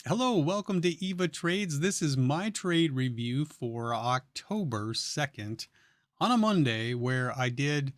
Hello, welcome to Eva Trades. This is my trade review for October 2nd on a Monday where I did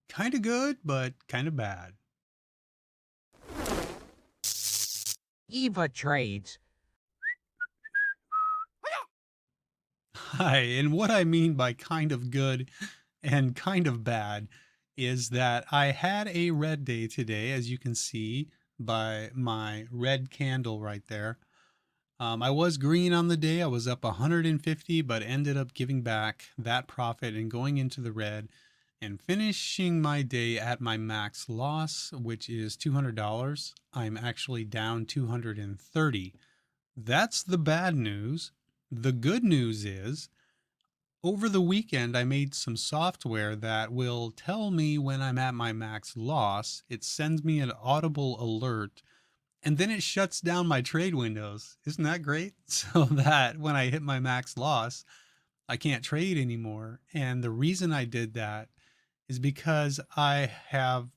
kind of good, but kind of bad. Eva Trades. Hi, and what I mean by kind of good and kind of bad is that I had a red day today, as you can see by my red candle right there. I was green on the day. I was up 150, but ended up giving back that profit and going into the red and finishing my day at my max loss, which is $200. I'm actually down 230. That's the bad news. The good news is over the weekend, I made some software that will tell me when I'm at my max loss. It sends me an audible alert and then it shuts down my trade windows. Isn't that great? So that when I hit my max loss, I can't trade anymore. And the reason I did that is because I have,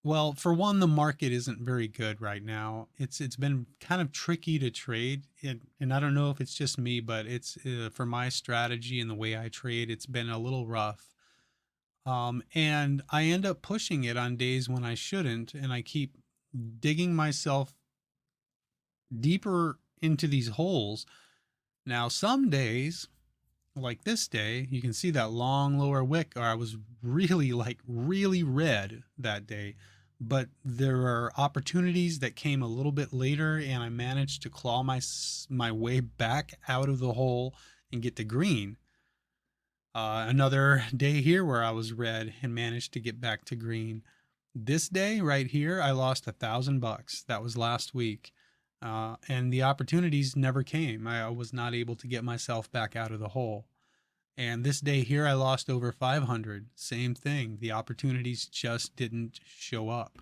well, for one, the market isn't very good right now. It's been kind of tricky to trade, and I don't know if it's just me, but it's for my strategy and the way I trade, it's been a little rough. And I end up pushing it on days when I shouldn't, and I keep digging myself deeper into these holes. Now, some days, like this day, you can see that long lower wick, or I was really really red that day. But there are opportunities that came a little bit later, and I managed to claw my way back out of the hole and get to green. Another day here where I was red and managed to get back to green. This day right here, I lost $1,000. That was last week. And the opportunities never came. I was not able to get myself back out of the hole. And this day here, I lost over 500. Same thing. The opportunities just didn't show up.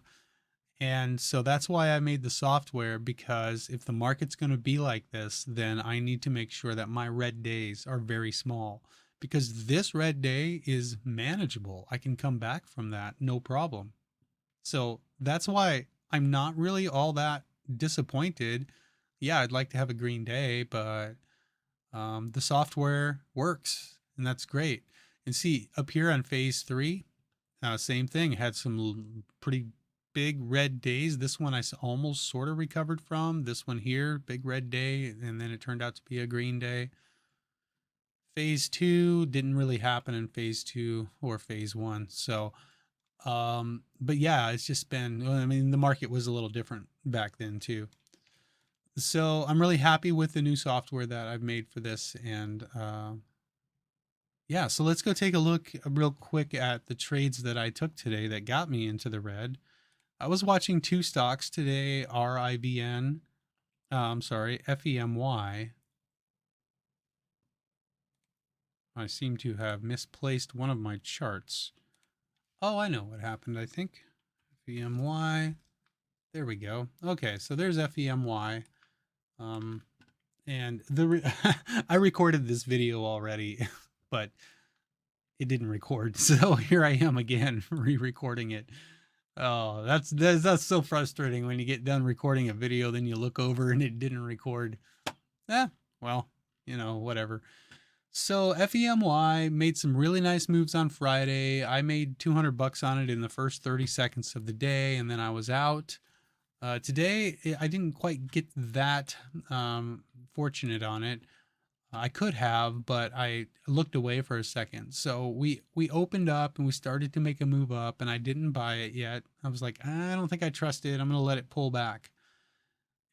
And so that's why I made the software, because if the market's going to be like this, then I need to make sure that my red days are very small, because this red day is manageable. I can come back from that no problem. So that's why I'm not really all that disappointed. Yeah, I'd like to have a green day, but the software works, and that's great. And see, up here on phase three, same thing. Had some pretty big red days. This one I almost sort of recovered from. This one here, big red day, and then it turned out to be a green day. Phase two didn't really happen in phase two or phase one. So, but yeah, it's just been, well, I mean, the market was a little different back then too. So I'm really happy with the new software that I've made for this. And yeah, so let's go take a look real quick at the trades that I took today that got me into the red. I was watching two stocks today, RIVN, I'm sorry, FEMY. I seem to have misplaced one of my charts. Oh, I know what happened, I think. FEMY. There we go. Okay, so there's FEMY. Um, and I recorded this video already, but it didn't record. So here I am again, re-recording it. Oh, that's so frustrating when you get done recording a video, then you look over and it didn't record. Well, whatever. So FEMY made some really nice moves on Friday. I made $200 on it in the first 30 seconds of the day, and then I was out. Today, I didn't quite get that fortunate on it. I could have, but I looked away for a second. So we opened up and we started to make a move up, and I didn't buy it yet. I was like, I don't think I trust it. I'm gonna let it pull back.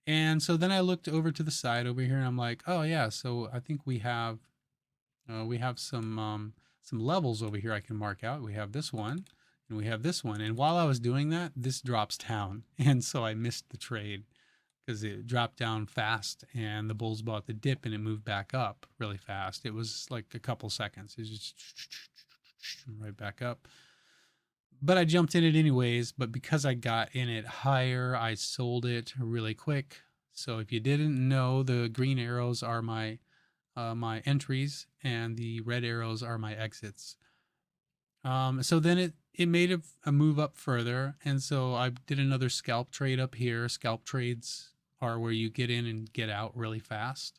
And so then I looked over to the side over here, and I'm like, oh yeah. So I think we have some levels over here I can mark out. We have this one, and we have this one. And while I was doing that, this drops down, and so I missed the trade because it dropped down fast and the bulls bought the dip and it moved back up really fast. It was like a couple seconds. It was just right back up. But I jumped in it anyways. But because I got in it higher, I sold it really quick. So if you didn't know, the green arrows are my entries and the red arrows are my exits. So then it made a move up further, and so I did another scalp trade up here. Scalp trades are where you get in and get out really fast.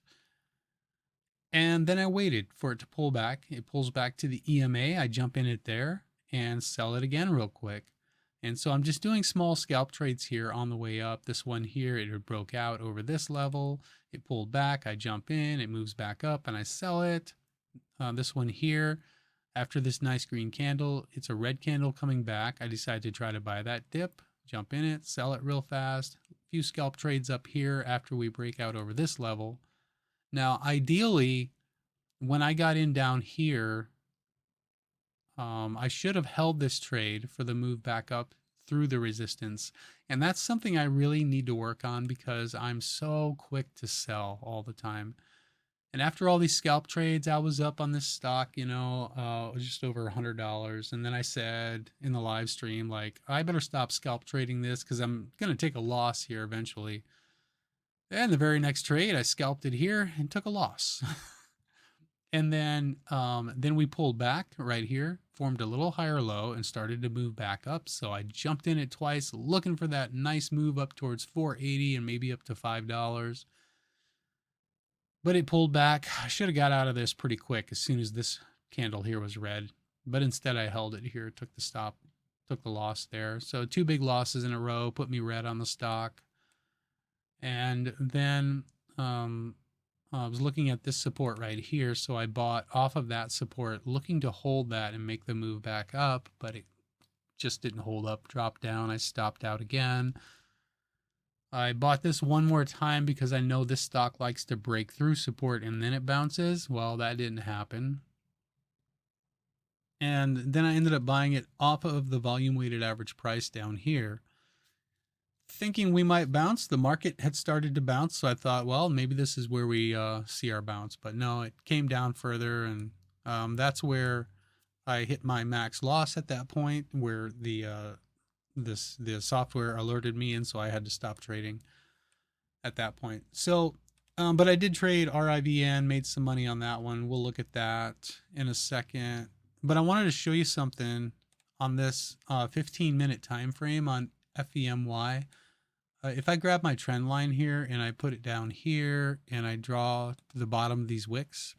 And then I waited for it to pull back. It pulls back to the EMA. I jump in it there and sell it again real quick. And so I'm just doing small scalp trades here on the way up. This one here, it broke out over this level. It pulled back. I jump in. It moves back up and I sell it. This one here, after this nice green candle, it's a red candle coming back. I decide to try to buy that dip, jump in it, sell it real fast. A few scalp trades up here after we break out over this level. Now, ideally, when I got in down here, I should have held this trade for the move back up through the resistance. And that's something I really need to work on because I'm so quick to sell all the time. And after all these scalp trades, I was up on this stock, just over $100. And then I said in the live stream, like, I better stop scalp trading this because I'm going to take a loss here eventually. And the very next trade, I scalped it here and took a loss. And then we pulled back right here, formed a little higher low and started to move back up. So I jumped in it twice, looking for that nice move up towards 480 and maybe up to $5. But it pulled back. I should have got out of this pretty quick as soon as this candle here was red. But instead I held it here, took the stop, took the loss there. So 2 big losses in a row, put me red on the stock. And then I was looking at this support right here. So I bought off of that support, looking to hold that and make the move back up. But it just didn't hold up, dropped down. I stopped out again. I bought this one more time because I know this stock likes to break through support and then it bounces. Well, that didn't happen. And then I ended up buying it off of the volume weighted average price down here, thinking we might bounce. The market had started to bounce, so I thought, well, maybe this is where we see our bounce. But no, it came down further, and that's where I hit my max loss at that point, where the software alerted me, and so I had to stop trading at that point. So, but I did trade RIVN, made some money on that one. We'll look at that in a second. But I wanted to show you something on this 15-minute time frame on FEMY. If I grab my trend line here and I put it down here and I draw the bottom of these wicks,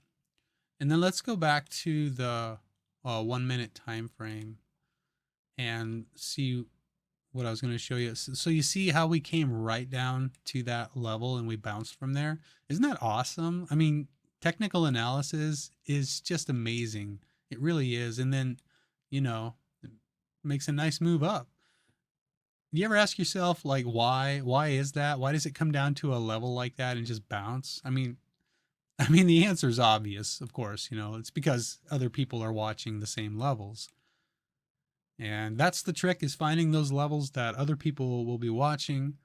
and then let's go back to the 1 minute time frame and see what I was going to show you. So you see how we came right down to that level and we bounced from there. Isn't that awesome? I mean, technical analysis is just amazing. It really is. And then, it makes a nice move up. You ever ask yourself, like, why is that? Why does it come down to a level like that and just bounce? I mean, the answer is obvious, of course. It's because other people are watching the same levels. And that's the trick, is finding those levels that other people will be watching.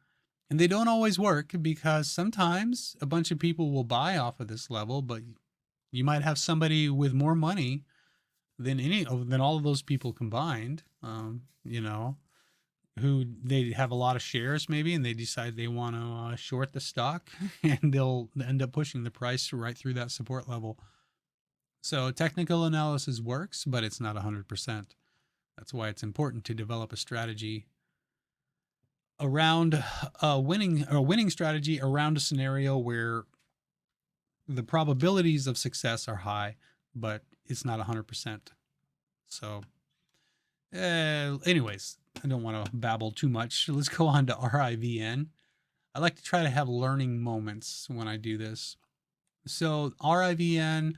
And they don't always work because sometimes a bunch of people will buy off of this level, but you might have somebody with more money than all of those people combined, who they have a lot of shares maybe, and they decide they want to short the stock and they'll end up pushing the price right through that support level. So technical analysis works, but it's not 100%. That's why it's important to develop a strategy around a winning strategy around a scenario where the probabilities of success are high, but it's not 100%. So anyways, I don't want to babble too much. Let's go on to RIVN. I like to try to have learning moments when I do this. So RIVN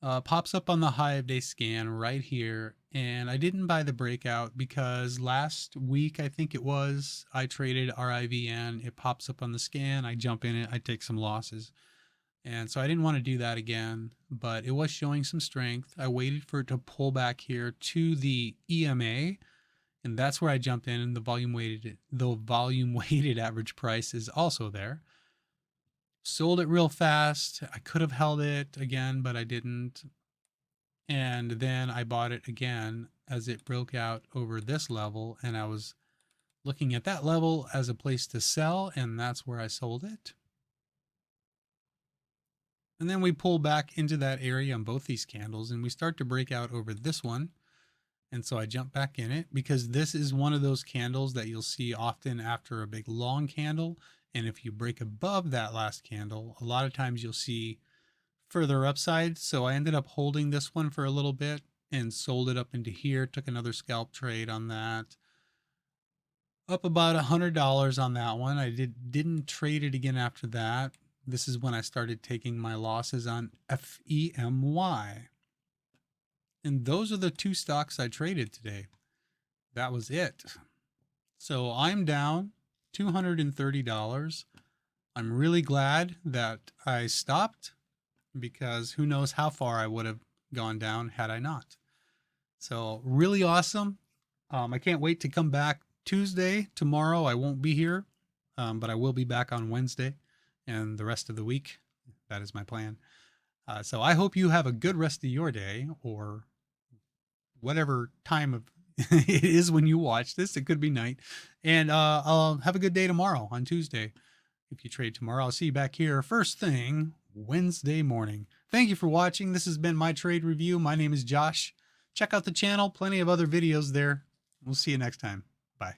pops up on the Hive Day scan right here. And I didn't buy the breakout because last week, I think it was, I traded RIVN. It pops up on the scan. I jump in it. I take some losses. And so I didn't want to do that again, but it was showing some strength. I waited for it to pull back here to the EMA, and that's where I jumped in. And the volume weighted average price is also there. Sold it real fast. I could have held it again, but I didn't. And then I bought it again as it broke out over this level, and I was looking at that level as a place to sell, and that's where I sold it. And then we pull back into that area on both these candles, and we start to break out over this one. And so I jump back in it because this is one of those candles that you'll see often after a big long candle, And if you break above that last candle, a lot of times you'll see further upside. So I ended up holding this one for a little bit and sold it up into here. Took another scalp trade on that. Up about $100 on that one. I didn't trade it again after that. This is when I started taking my losses on FEMY. And those are the two stocks I traded today. That was it. So I'm down $230. I'm really glad that I stopped, because who knows how far I would have gone down had I not. So really awesome. I can't wait to come back Tuesday. Tomorrow I won't be here, but I will be back on Wednesday and the rest of the week. That is my plan. So I hope you have a good rest of your day, or whatever time of it is when you watch this. It could be night. And I'll have a good day tomorrow on Tuesday. If you trade tomorrow, I'll see you back here first thing Wednesday morning. Thank you for watching. This has been my trade review. My name is Josh. Check out the channel. Plenty of other videos there. We'll see you next time. Bye.